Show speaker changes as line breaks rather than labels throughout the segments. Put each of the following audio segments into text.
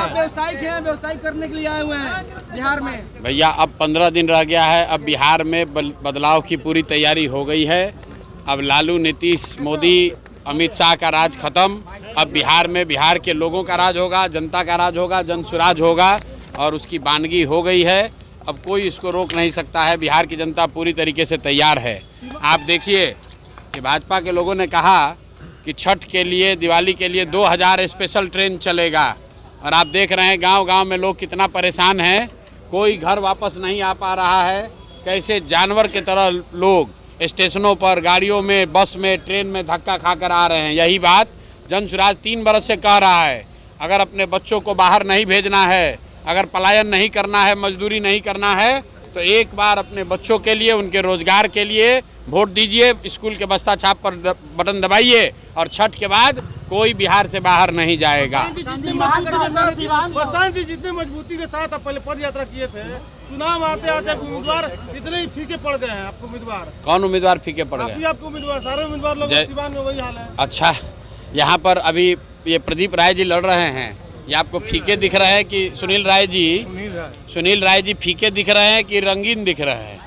व्यवसायिक हैं, व्यवसाय करने के लिए आए हुए हैं बिहार में।
भैया अब 15 दिन रह गया है, अब बिहार में बदलाव की पूरी तैयारी हो गई है। अब लालू, नीतीश, मोदी, अमित शाह का राज खत्म। अब बिहार में बिहार के लोगों का राज होगा, जनता का राज होगा, जन सुराज होगा और उसकी बानगी हो गई है। अब कोई इसको रोक नहीं सकता है। बिहार की जनता पूरी तरीके से तैयार है। आप देखिए कि भाजपा के लोगों ने कहा कि छठ के लिए, दिवाली के लिए 2000 स्पेशल ट्रेन चलेगा और आप देख रहे हैं गांव-गांव में लोग कितना परेशान हैं। कोई घर वापस नहीं आ पा रहा है। कैसे जानवर की तरह लोग स्टेशनों पर, गाड़ियों में, बस में, ट्रेन में धक्का खाकर आ रहे हैं। यही बात जन सुराज 3 बरस से कह रहा है। अगर अपने बच्चों को बाहर नहीं भेजना है, अगर पलायन नहीं करना है, मजदूरी नहीं करना है, तो एक बार अपने बच्चों के लिए, उनके रोजगार के लिए वोट दीजिए, स्कूल के बस्ता छाप पर बटन दबाइए और छठ के बाद कोई बिहार से बाहर नहीं जाएगा।
प्रशांत जी जितने मजबूती के साथ आप पहले पद यात्रा किए थे, चुनाव आते आते उम्मीदवार इतने ही फीके पड़ गए हैं। आपको उम्मीदवार कौन
उम्मीदवार फीके पड़ गए?
आपको उम्मीदवार, सारे उम्मीदवार लोग सिवान में वही हाल है।
अच्छा, यहाँ पर अभी ये प्रदीप राय जी लड़ रहे हैं, ये आपको फीके दिख रहे हैं कि सुनील राय जी फीके दिख रहे हैं कि रंगीन दिख रहे हैं?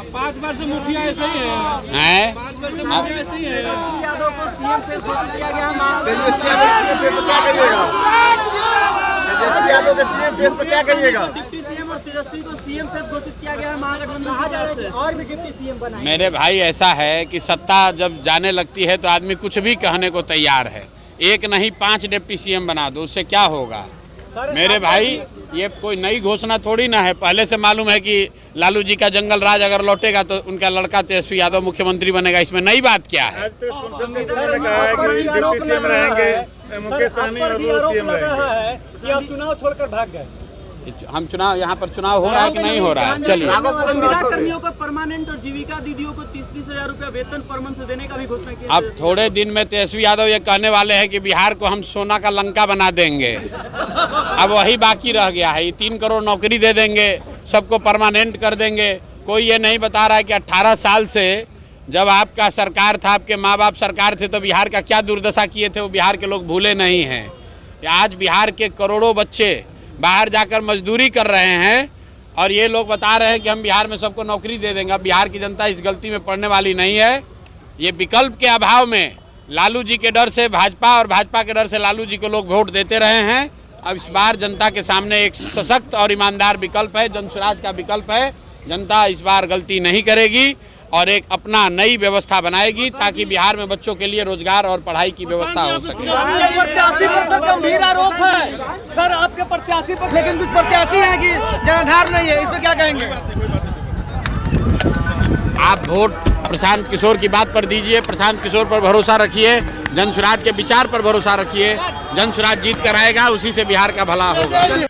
5 वर्ष मुखिया ऐसे ही
है।
5 वर्ष मुखिया ऐसे ही है।
यादव को सीएम फेस घोषित किया गया।
क्या करिएगा?
डिप्टी सीएम और तेजस्वी को सीएम फेस घोषित किया गया है महागठबंधन से, और भी डिप्टी सीएम बनाए।
मेरे भाई ऐसा है कि सत्ता जब जाने लगती है तो आदमी कुछ भी कहने को तैयार है। एक नहीं 5 डिप्टी सीएम बना दो, उससे क्या होगा? मेरे भाई ये कोई नई घोषणा थोड़ी ना है। पहले से मालूम है कि लालू जी का जंगल राज अगर लौटेगा तो उनका लड़का तेजस्वी यादव मुख्यमंत्री बनेगा। इसमें नई बात क्या है?
चुनाव छोड़कर भाग गए।
हम चुनाव, यहाँ पर चुनाव हो रहा है कि नहीं हो रहा है? चलिए,
कर्मियों को परमानेंट और जीविका दीदियों को 30-30 हजार रुपया वेतन पर मंथ देने का भी घोषणा किया।
अब थोड़े दिन में तेजस्वी यादव ये कहने वाले हैं कि बिहार को हम सोना का लंका बना देंगे। अब वही बाकी रह गया है। ये 3 करोड़ नौकरी दे देंगे, सबको परमानेंट कर देंगे। कोई ये नहीं बता रहा है कि 18 साल से जब आपका सरकार था, आपके माँ बाप सरकार थे, तो बिहार का क्या दुर्दशा किए थे वो बिहार के लोग भूले नहीं हैं। आज बिहार के करोड़ों बच्चे बाहर जाकर मजदूरी कर रहे हैं और ये लोग बता रहे हैं कि हम बिहार में सबको नौकरी दे देंगे। बिहार की जनता इस गलती में पड़ने वाली नहीं है। ये विकल्प के अभाव में लालू जी के डर से भाजपा और भाजपा के डर से लालू जी को लोग वोट देते रहे हैं। अब इस बार जनता के सामने एक सशक्त और ईमानदार विकल्प है, जन सुराज का विकल्प है। जनता इस बार गलती नहीं करेगी और एक अपना नई व्यवस्था बनाएगी ताकि बिहार में बच्चों के लिए रोजगार और पढ़ाई की व्यवस्था हो सके।
80% गंभीर आरोप है सर आपके प्रत्याशी पर, लेकिन कुछ प्रत्याशी हैं कि जनाधार नहीं है, इसमें क्या कहेंगे?
आप वोट प्रशांत किशोर की बात पर दीजिए, प्रशांत किशोर पर भरोसा रखिए, जन सुराज के विचार पर भरोसा रखिए। जन सुराज जीत कर आएगा, उसी से बिहार का भला होगा।